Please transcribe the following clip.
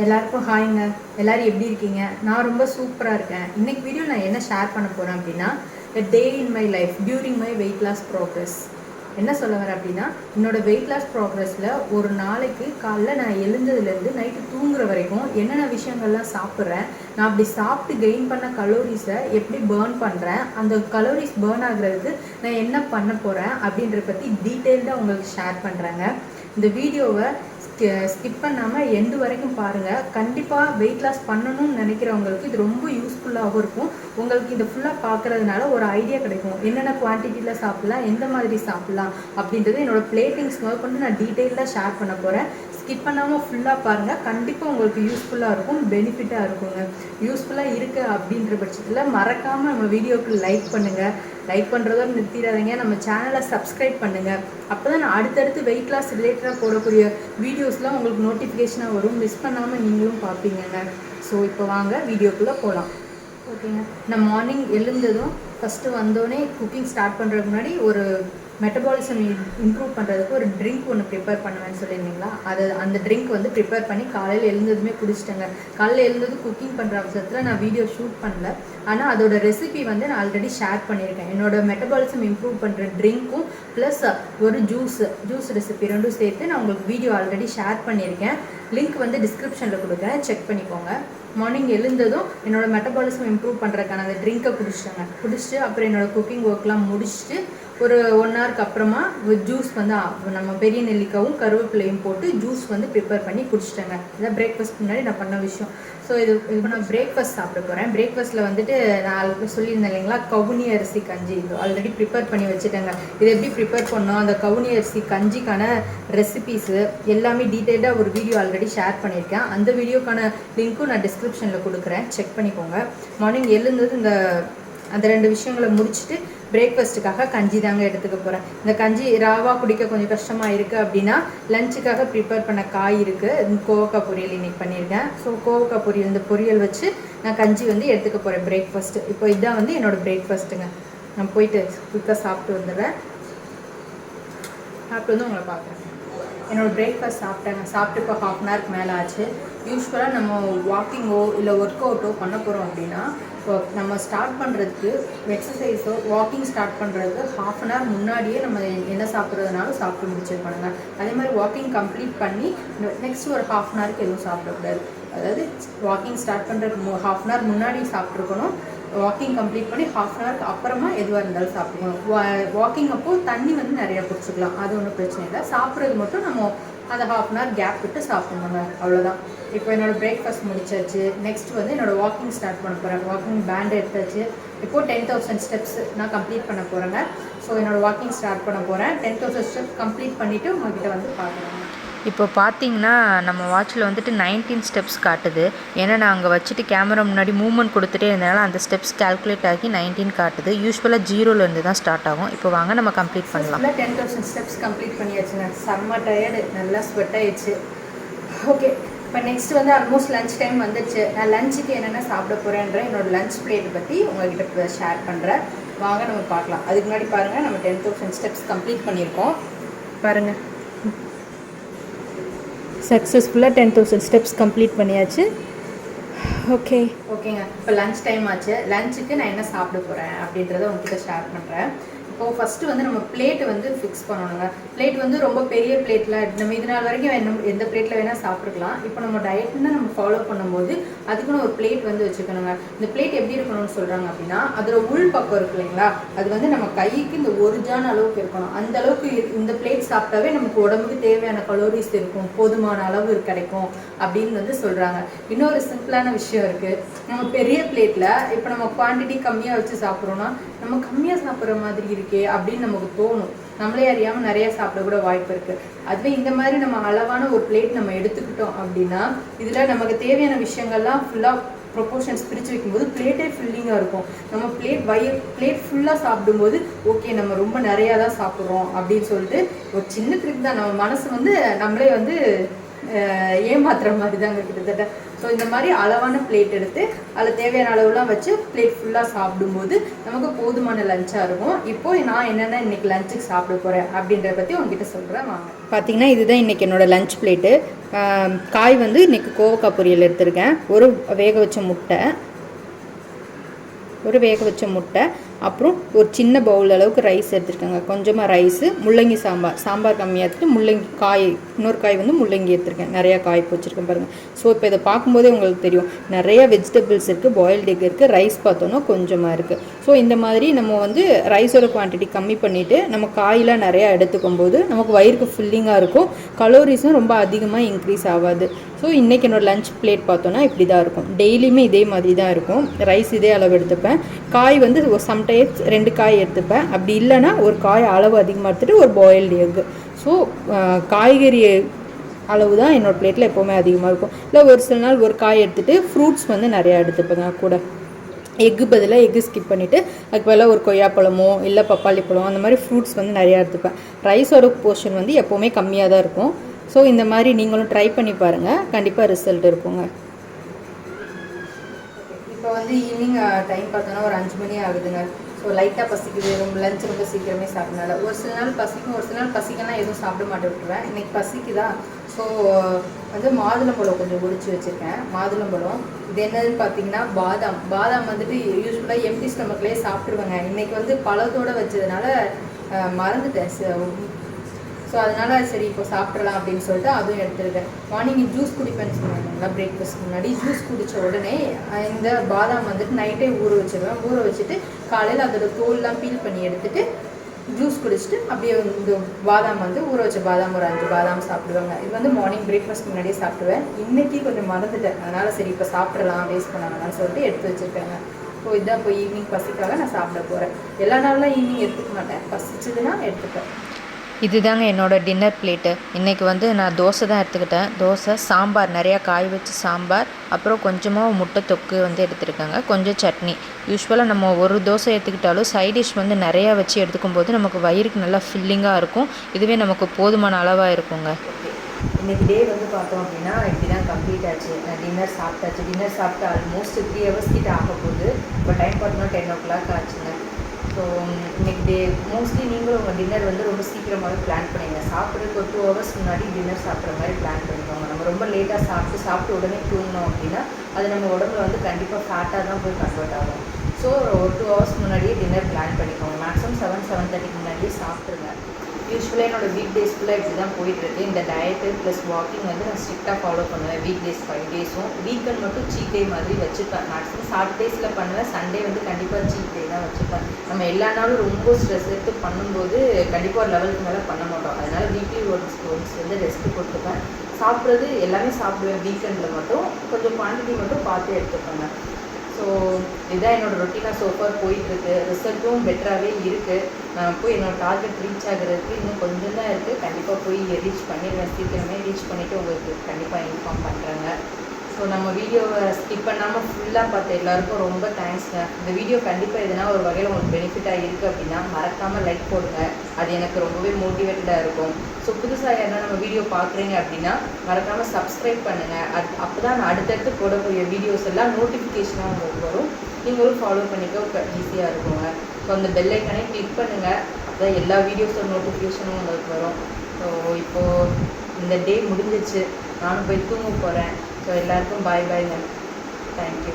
எல்லாருக்கும் ஹாய்ங்க. எல்லாரும் எப்படி இருக்கீங்க? நான் ரொம்ப சூப்பராக இருக்கேன். இன்னைக்கு வீடியோ நான் என்ன ஷேர் பண்ண போகிறேன் அப்படின்னா, a day in my life during my weight loss progress. என்ன சொல்ல வரேன் அப்படின்னா, என்னோட வெயிட் லாஸ் ப்ராக்ரஸில் ஒரு நாளைக்கு காலைல நான் எழுந்ததுலேருந்து நைட்டு தூங்குற வரைக்கும் என்னென்ன விஷயங்கள்லாம் சாப்பிட்றேன், நான் அப்படி சாப்பிட்டு கெயின் பண்ண கலோரிஸை எப்படி பேர்ன் பண்ணுறேன், அந்த கலோரிஸ் பேர்ன் ஆகுறதுக்கு நான் என்ன பண்ண போகிறேன் அப்படின்றத பற்றி டீட்டெயில்டாக உங்களுக்கு ஷேர் பண்ணுறேங்க. இந்த வீடியோவை ஸ்கிப் பண்ணாமல் எண்டு வரைக்கும் பாருங்கள். கண்டிப்பாக வெயிட் லாஸ் பண்ணணும்னு நினைக்கிறவங்களுக்கு இது ரொம்ப யூஸ்ஃபுல்லாகவும் இருக்கும். உங்களுக்கு இதை ஃபுல்லாக பார்க்குறதுனால ஒரு ஐடியா கிடைக்கும், என்னென்ன குவான்டிட்டியில் சாப்பிட்லாம், எந்த மாதிரி சாப்பிட்லாம் அப்படின்றது என்னோட பிளேட்டிங்ஸ் முதற்கொண்டு நான் டீட்டெயிலாக ஷேர் பண்ண போகிறேன். ஸ்கிப் பண்ணாமல் ஃபுல்லாக பாருங்கள். கண்டிப்பாக உங்களுக்கு யூஸ்ஃபுல்லாக இருக்கும், பெனிஃபிட்டாக இருக்குங்க. யூஸ்ஃபுல்லாக இருக்குது அப்படின்ற பட்சத்தில் மறக்காமல் நம்ம வீடியோவுக்கு லைக் பண்ணுங்கள். லைக் பண்ணுறதோடு நிறுத்திடாதீங்க. நம்ம சேனலை சப்ஸ்கிரைப் பண்ணுங்கள். அப்போ தான் நான் அடுத்தடுத்து வெயிட் லாஸ் ரிலேட்டடாக போடக்கூடிய வீடியோஸ்லாம் உங்களுக்கு நோட்டிஃபிகேஷனாக வரும். மிஸ் பண்ணாமல் நீங்களும் பார்ப்பீங்கங்க. ஸோ இப்போ வாங்க வீடியோக்குள்ளே போகலாம். ஓகேங்க. நான் மார்னிங் எழுந்ததும் ஃபஸ்ட்டு வந்தோடனே குக்கிங் ஸ்டார்ட் பண்ணுறதுக்கு முன்னாடி ஒரு மெட்டபாலிசம் இம்ப்ரூவ் பண்ணுறதுக்கு ஒரு ட்ரிங்க் ஒன்று ப்ரிப்பேர் பண்ணுவேன்னு சொல்லியிருந்தீங்களா, அந்த ட்ரிங்க் வந்து ப்ரிப்பேர் பண்ணி காலையில் எழுந்ததுமே குடிச்சிட்டேங்க. காலையில் எழுந்தது குக்கிங் பண்ணுற அவசரத்தில் நான் வீடியோ ஷூட் பண்ணல, ஆனால் அதோட ரெசிபி வந்து நான் ஆல்ரெடி ஷேர் பண்ணியிருக்கேன். என்னோட மெட்டபாலிசம் இம்ப்ரூவ் பண்ணுற ட்ரிங்க்கும் ப்ளஸ் ஒரு ஜூஸ் ரெசிபி ரெண்டும் சேர்த்து நான் உங்களுக்கு வீடியோ ஆல்ரெடி ஷேர் பண்ணியிருக்கேன். லிங்க் வந்து டிஸ்கிரிப்ஷனில் கொடுக்குறேன், செக் பண்ணிக்கோங்க. மார்னிங் எழுந்ததும் என்னோட மெட்டபாலிசம் இம்ப்ரூவ் பண்ணுறதுக்கான அந்த ட்ரிங்கை குடிச்சிட்டு அப்புறம் என்னோடய குக்கிங் ஒர்க்லாம் முடிச்சுட்டு ஒரு 1 ஹவருக்கு அப்புறமா ஜூஸ் வந்து நம்ம பெரிய நெல்லிக்காவும் கருவேப்பிலையும் போட்டு ஜூஸ் வந்து ப்ரிப்பேர் பண்ணி குடிச்சிட்டேங்க. இதான் பிரேக்ஃபாஸ்ட் முன்னாடி நான் பண்ண விஷயம். ஸோ இப்போ நான் பிரேக்ஃபாஸ்ட் சாப்பிட போகிறேன். பிரேக்ஃபாஸ்ட்டில் வந்துட்டு நான் சொல்லியிருந்தேன் இல்லைங்களா, கவுனி அரிசி கஞ்சி. இது ஆல்ரெடி ப்ரிப்பேர் பண்ணி வச்சுட்டேங்க. இது எப்படி ப்ரிப்பேர் பண்ணோம், அந்த கவுனி அரிசி கஞ்சிக்கான ரெசிபீஸு எல்லாமே டீட்டெயில்டாக ஒரு வீடியோ ஆல்ரெடி ஷேர் பண்ணியிருக்கேன். அந்த வீடியோக்கான லிங்க்கும் நான் டிஸ்கிரிப்ஷனில் கொடுக்குறேன், செக் பண்ணிக்கோங்க. மார்னிங் எழுந்தது அந்த 2 விஷயங்களை முடிச்சுட்டு பிரேக்ஃபாஸ்ட்டுக்காக கஞ்சி தாங்க எடுத்துக்க போகிறேன். இந்த கஞ்சி ராவாக குடிக்க கொஞ்சம் கஷ்டமாக இருக்குது அப்படின்னா லஞ்சுக்காக ப்ரிப்பேர் பண்ண காய் இருக்குது. கோவக்காய் பொரியல் இன்றைக்கி பண்ணியிருக்கேன். ஸோ கோவக்காய் பொரியல், இந்த பொரியல் வச்சு நான் கஞ்சி வந்து எடுத்துக்க போகிறேன் பிரேக்ஃபாஸ்ட்டு. இப்போ இதுதான் வந்து என்னோடய பிரேக்ஃபாஸ்ட்டுங்க. நான் போயிட்டு குயிக்காக சாப்பிட்டு வந்துடுறேன். சாப்பிட்டு வந்து உங்களை பார்க்குறேன். என்னோடய பிரேக்ஃபாஸ்ட் சாப்பிட்டு இப்போ 1/2 அன் ஹவருக்கு மேலே ஆச்சு. யூஸ்வலாக நம்ம வாக்கிங்கோ இல்லை ஒர்க் அவுட்டோ பண்ண போகிறோம் அப்படின்னா, இப்போ நம்ம ஸ்டார்ட் பண்ணுறதுக்கு எக்ஸசைஸோ வாக்கிங் ஸ்டார்ட் பண்ணுறதுக்கு 1/2 அன் ஹவர் முன்னாடியே நம்ம என்ன சாப்பிட்றதுனாலும் சாப்பிட்டு முடிச்சிருப்பானுங்க. அதே மாதிரி வாக்கிங் கம்ப்ளீட் பண்ணி நெக்ஸ்ட் ஒரு 1/2 அன் ஹவருக்கு எதுவும் சாப்பிடக்கூடாது. அதாவது வாக்கிங் ஸ்டார்ட் பண்ணுறதுக்கு 1/2 அன் ஹவர் முன்னாடி சாப்பிட்ருக்கணும். வாக்கிங் கம்ப்ளீட் பண்ணி 1/2 அன் ஹவருக்கு அப்புறமா எதுவாக இருந்தாலும் சாப்பிடுவோம். வாக்கிங் அப்போது தண்ணி வந்து நிறையா குடிச்சிக்கலாம், அது ஒன்றும் பிரச்சனை இல்லை. சாப்பிட்றது மட்டும் நம்ம அந்த 1/2 அன் ஹவர் கேப் விட்டு சாப்பிடணுங்க, அவ்வளோதான். இப்போ என்னோடய பிரேக்ஃபாஸ்ட் முடிச்சாச்சு. நெக்ஸ்ட் வந்து என்னோடய வாக்கிங் ஸ்டார்ட் பண்ண போகிறேன். வாக்கிங் பேண்ட் எடுத்தாச்சு. இப்போது 10,000 ஸ்டெப்ஸ் நான் கம்ப்ளீட் பண்ண போகிறேங்க. ஸோ என்னோடய வாக்கிங் ஸ்டார்ட் பண்ண போகிறேன். 10,000 ஸ்டெப்ஸ் கம்ப்ளீட் பண்ணிவிட்டு உங்கள்கிட்ட வந்து பார்க்குறேன். இப்போ பார்த்தீங்கன்னா நம்ம வாட்சில் வந்துட்டு 19 ஸ்டெப்ஸ் காட்டுது. ஏன்னா நான் அங்கே வச்சுட்டு கேமரா முன்னாடி மூவ்மெண்ட் கொடுத்துட்டே இருந்தனால அந்த ஸ்டெப்ஸ் கால்குலேட் ஆகி 19 காட்டுது. யூஸ்வலாக 0லேருந்து தான் ஸ்டார்ட் ஆகும். இப்போ வாங்க நம்ம கம்ப்ளீட் பண்ணலாம். 10,000 ஸ்டெப்ஸ் கம்ப்ளீட் பண்ணியாச்சுங்க. செம்ம டயர்டு, நல்லா ஸ்வெட் ஆயிடுச்சு. ஓகே, இப்போ நெக்ஸ்ட் வந்து ஆல்மோஸ்ட் லன்ச் டைம் வந்துடுச்சு. நான் லஞ்சுக்கு என்னென்ன சாப்பிட போகிறேன்ற என்னோடய லஞ்ச் பிளேட்டை பற்றி உங்கள்கிட்ட ஷேர் பண்ணுறேன். வாங்க நம்ம பார்க்கலாம். அதுக்கு முன்னாடி பாருங்கள், நம்ம 10,000 ஸ்டெப்ஸ் கம்ப்ளீட் பண்ணியிருக்கோம். பாருங்கள், சக்ஸஸ்ஃபுல்லாக 10,000 ஸ்டெப்ஸ் கம்ப்ளீட் பண்ணியாச்சு. ஓகேங்க. இப்போ லன்ச் டைம் ஆச்சு. லஞ்சுக்கு நான் என்ன சாப்பிட போகிறேன் அப்படின்றத உங்ககிட்ட ஷேர் பண்ணுறேன். இப்போ ஃபஸ்ட்டு வந்து நம்ம பிளேட்டு வந்து ஃபிக்ஸ் பண்ணணுங்க. பிளேட் வந்து ரொம்ப பெரிய பிளேட்டில் நம்ம இது நாள் வரைக்கும் எந்த பிளேட்டில் வேணால் சாப்பிட்ருக்கலாம். இப்போ நம்ம டயட்னு நம்ம ஃபாலோ பண்ணும்போது அதுக்குன்னு ஒரு பிளேட் வந்து வச்சுக்கணுங்க. இந்த பிளேட் எப்படி இருக்கணும்னு சொல்கிறாங்க அப்படின்னா, அதோட உள் பக்கம் இருக்கு இல்லைங்களா, அது வந்து நம்ம கைக்கு இந்த ஒரு ஜான் அளவுக்கு இருக்கணும். அந்த அளவுக்கு இந்த பிளேட் சாப்பிட்டாவே நமக்கு உடம்புக்கு தேவையான கலோரிஸ் இருக்கும், போதுமான அளவு கிடைக்கும் அப்படின்னு வந்து சொல்கிறாங்க. இன்னொரு சிம்பிளான விஷயம் இருக்குது. நம்ம பெரிய பிளேட்டில் இப்போ நம்ம குவான்டிட்டி கம்மியாக வச்சு சாப்பிட்றோன்னா நம்ம கம்மியாக சாப்பிட்ற மாதிரி இருக்கே அப்படின்னு நமக்கு தோணும். நம்மளே அறியாமல் நிறைய சாப்பிட கூட வாய்ப்பு இருக்குது. அதுவே இந்த மாதிரி நம்ம அளவான ஒரு பிளேட் நம்ம எடுத்துக்கிட்டோம் அப்படின்னா இதில் நமக்கு தேவையான விஷயங்கள்லாம் ஃபுல்லாக ப்ரொப்போர்ஷன்ஸ் பிரித்து வைக்கும்போது பிளேட்டே ஃபில்லிங்காக இருக்கும். நம்ம பிளேட் ஃபுல்லாக சாப்பிடும்போது ஓகே நம்ம ரொம்ப நிறையா தான் சாப்பிட்றோம் அப்படின்னு சொல்லிட்டு ஒரு சின்ன ட்ரிக் தான். நம்ம மனசு வந்து நம்மளே வந்து ஏமாத்துற மாதிரி தாங்க கிட்டத்தட்ட. ஸோ இந்த மாதிரி அளவான பிளேட் எடுத்து அதில் தேவையான அளவுலாம் வச்சு பிளேட் ஃபுல்லாக சாப்பிடும்போது நமக்கு போதுமான லஞ்சாக இருக்கும். இப்போ நான் என்னென்ன இன்னைக்கு லஞ்சுக்கு சாப்பிட போகிறேன் அப்படின்றத பற்றி உங்ககிட்ட சொல்கிறேன் வாங்க. பார்த்தீங்கன்னா இதுதான் இன்றைக்கி என்னோடய லஞ்ச் பிளேட்டு. காய் வந்து இன்றைக்கி கோவக்காய் பொரியல் எடுத்திருக்கேன், ஒரு வேக வச்ச முட்டை, அப்புறம் ஒரு சின்ன பவுல் அளவுக்கு ரைஸ் எடுத்துருக்கேங்க, கொஞ்சமாக ரைஸு, முள்ளங்கி சாம்பார் கம்மியாக எடுத்துட்டு முள்ளங்கி காய், இன்னொரு காய் வந்து முள்ளங்கி எடுத்துருக்கேன், நிறையா காய் வச்சுருக்கேன் பாருங்கள். ஸோ இப்போ இதை பார்க்கும்போதே உங்களுக்கு தெரியும் நிறையா வெஜிடபிள்ஸ் இருக்குது, பாயில்டு எக் இருக்குது, ரைஸ் பார்த்தோன்னா கொஞ்சமாக இருக்குது. ஸோ இந்த மாதிரி நம்ம வந்து ரைஸோட குவான்டிட்டி கம்மி பண்ணிவிட்டு நம்ம காயெலாம் நிறையா எடுத்துக்கும் போது நமக்கு வயிறுக்கு ஃபில்லிங்காக இருக்கும், கலோரிஸும் ரொம்ப அதிகமாக இன்க்ரீஸ் ஆகாது. ஸோ இன்றைக்கி என்னோடய லஞ்ச் பிளேட் பார்த்தோன்னா இப்படி தான் இருக்கும். டெய்லியுமே இதே மாதிரி தான் இருக்கும். ரைஸ் இதே அளவு எடுத்துப்பேன், காய் வந்து சம்டைம்ஸ் 2 காய் எடுத்துப்பேன், அப்படி இல்லைன்னா ஒரு காய் அளவு அதிகமாக எடுத்துகிட்டு ஒரு பாயில்டு எக்கு. ஸோ காய்கறி அளவு தான் என்னோடய பிளேட்டில் எப்போவுமே அதிகமாக இருக்கும். இல்லை ஒரு சில நாள் ஒரு காய் எடுத்துகிட்டு ஃப்ரூட்ஸ் வந்து நிறையா எடுத்துப்பேங்க கூட. எக்கு பதிலாக எக்கு ஸ்கிப் பண்ணிவிட்டு அதுக்கு பதிலாக ஒரு கொய்யாப்பழமோ இல்லை பப்பாளி பழம் அந்த மாதிரி ஃப்ரூட்ஸ் வந்து நிறையா எடுத்துப்பேன். ரைஸோட போர்ஷன் வந்து எப்போவுமே கம்மியாக தான் இருக்கும். ஸோ இந்த மாதிரி நீங்களும் ட்ரை பண்ணி பாருங்கள், கண்டிப்பாக ரிசல்ட் இருக்குங்க. இப்போ வந்து ஈவினிங் டைம் பார்த்தோன்னா ஒரு 5 மணி ஆகுதுங்க. ஸோ லைட்டாக பசிக்குது, லஞ்ச் ரொம்ப சீக்கிரமே சாப்பிட்றனால. ஒரு சில நாள் பசிக்கும், ஒரு சில நாள் பசிக்கலாம் எதுவும் சாப்பிட மாட்டேன் விட்டுருவேன். இன்றைக்கி பசிக்குதா, ஸோ வந்து மாதுளம்பழம் கொஞ்சம் உரிச்சு வச்சுருக்கேன். மாதுளம்பழம் இது என்னதுன்னு பார்த்தீங்கன்னா பாதாம் வந்துட்டு யூஸ்வலாக எம்டி ஸ்டொமக்லேயே சாப்பிட்ருவேங்க. இன்றைக்கி வந்து பழத்தோடு வச்சதுனால மறந்துட்டேன். ஸோ அதனால் சரி இப்போ சாப்பிட்றலாம் அப்படின்னு சொல்லிட்டு அதுவும் எடுத்துருக்கேன். மார்னிங் ஜூஸ் குடிப்பேன்னு சொன்னாங்களா, பிரேக்ஃபாஸ்ட் முன்னாடி ஜூஸ் குடித்த உடனே இந்த பாதாம் வந்துட்டு நைட்டே ஊற வச்சுருவேன். ஊற வச்சுட்டு காலையில் அதோட தோல்லாம் பீல் பண்ணி எடுத்துகிட்டு ஜூஸ் குடிச்சிட்டு அப்படியே இந்த பாதாம் வந்து ஊற வச்ச பாதாம் ஒரு 5 பாதாம் சாப்பிடுவாங்க. இது வந்து மார்னிங் பிரேக்ஃபாஸ்ட் முன்னாடியே சாப்பிடுவேன். இன்றைக்கி கொஞ்சம் மறந்துட்டேன், அதனால் சரி இப்போ சாப்பிட்றலாம், வேஸ்ட் பண்ணாங்கன்னு சொல்லிட்டு எடுத்து வச்சுருக்கேங்க. ஸோ இதுதான் இப்போ ஈவினிங் பசிக்காக நான் சாப்பிட போகிறேன். எல்லா நாளெலாம் ஈவினிங் எடுத்துக்க மாட்டேன், பசிச்சதுன்னா எடுத்துப்பேன். இதுதாங்க என்னோடய டின்னர் பிளேட்டு. இன்றைக்கி வந்து நான் தோசை தான் எடுத்துக்கிட்டேன். தோசை, சாம்பார், நிறையா காய் வச்சு சாம்பார், அப்புறம் கொஞ்சமாக முட்டை தொக்கு வந்து எடுத்துருக்கேங்க, கொஞ்சம் சட்னி. யூஸ்வலாக நம்ம ஒரு தோசை எடுத்துக்கிட்டாலும் சைட் டிஷ் வந்து நிறையா வச்சு எடுத்துக்கும் போது நமக்கு வயிறுக்கு நல்லா ஃபில்லிங்காக இருக்கும். இதுவே நமக்கு போதுமான அளவாக இருக்குங்க. இன்றைக்கி டே வந்து பார்த்தோம் அப்படின்னா இப்படி தான் கம்ப்ளீட் ஆச்சு. டின்னர் சாப்பிட்டு ஆல்மோஸ்ட் 3 ஹவர்ஸ் கிட்ட ஆக போகுது. இப்போ டைம் பார்த்தோம்னா 10 o'clock ஆச்சுங்க. ஸோ இன்றைக்கி டே மோஸ்ட்லி நீங்களும் உங்கள் டின்னர் வந்து ரொம்ப சீக்கிரமாகவே பிளான் பண்ணிங்க. சாப்பிட்றதுக்கு ஒரு 2 hours முன்னாடி டின்னர் சாப்பிட்ற மாதிரி பிளான் பண்ணிக்கோங்க. நம்ம ரொம்ப லேட்டாக சாப்பிட்டு உடனே தூங்கினோம் அப்படின்னா அது நம்ம உடம்புல வந்து கண்டிப்பாக ஃபேட்டாக தான் போய் கன்வெர்ட் ஆகும். ஸோ ஒரு 2 hours முன்னாடியே டின்னர் பிளான் பண்ணிக்கோங்க. மேக்ஸிமம் 7-7:30 முன்னாடியே சாப்பிட்ருங்க. யூஸ்வலாக என்னோடய வீக் டேஸ் ஃபுல்லாக இப்படி தான் போயிட்டுருக்கு. இந்த டயட்டு ப்ளஸ் வாக்கிங் வந்து நான் ஸ்ட்ரிக்டாக ஃபாலோ பண்ணுவேன். வீக் டேஸ் 5 days, வீக்கெண்ட் மட்டும் சீட் டே மாதிரி வச்சுப்பேன். மேக்ஸிமம் சாட்டர்டேஸில் பண்ணுவேன், சண்டே வந்து கண்டிப்பாக சீட் டே தான் வச்சுப்பேன். நம்ம எல்லா நாளும் ரொம்ப ஸ்ட்ரெஸ் எடுத்து பண்ணும்போது கண்டிப்பாக ஒரு லெவலுக்கு மேலே பண்ண மாட்டோம். அதனால் வீக்லி ஒன்ஸ் வந்து ரெஸ்ட்டு கொடுத்துப்பேன். சாப்பிட்றது எல்லாமே சாப்பிடுவேன், வீக்கெண்டில் மட்டும் கொஞ்சம் குவான்டிட்டி மட்டும் பார்த்து எடுத்துப்பேங்க. ஸோ இதுதான் என்னோடய ரொட்டீனாக சோஃபார் போயிட்டுருக்கு. ரிசல்ட்டும் பெட்டராகவே இருக்குது. நான் போய் என்னோடய டார்கெட் ரீச் ஆகிறதுக்கு இன்னும் கொஞ்சம் தான் இருக்குது. கண்டிப்பாக போய் ரீச் பண்ணிடுவேன். சீக்கிரமே ரீச் பண்ணிவிட்டு உங்களுக்கு கண்டிப்பாக இன்ஃபார்ம் பண்ணுறேங்க. ஸோ நம்ம வீடியோவை ஸ்கிப் பண்ணாமல் ஃபுல்லாக பார்த்த எல்லாருக்கும் ரொம்ப தேங்க்ஸ்ங்க. இந்த வீடியோ கண்டிப்பாக எதுனா ஒரு வகையில் உங்களுக்கு பெனிஃபிட்டாக இருக்குது அப்படின்னா மறக்காமல் லைக் போடுங்க. அது எனக்கு ரொம்பவே மோட்டிவேட்டடாக இருக்கும். ஸோ புதுசாக யாருன்னா நம்ம வீடியோ பார்க்குறீங்க அப்படின்னா மறக்காமல் சப்ஸ்கிரைப் பண்ணுங்கள். அப்போ தான் நான் அடுத்தடுத்து போடக்கூடிய வீடியோஸ் எல்லாம் நோட்டிஃபிகேஷனாக உங்களுக்கு வரும். நீங்களும் ஃபாலோ பண்ணிக்க ஈஸியாக இருக்குங்க. ஸோ அந்த பெல் ஐக்கானே கிளிக் பண்ணுங்கள், அப்போ தான் எல்லா வீடியோஸோட நோட்டிஃபிகேஷனும் உங்களுக்கு வரும். ஸோ இப்போது இந்த டே முடிஞ்சிச்சு, நானும் போய் தூங்க போகிறேன். ஸோ எல்லாருக்கும் பாய் பாய்ங்க. தேங்க்யூ.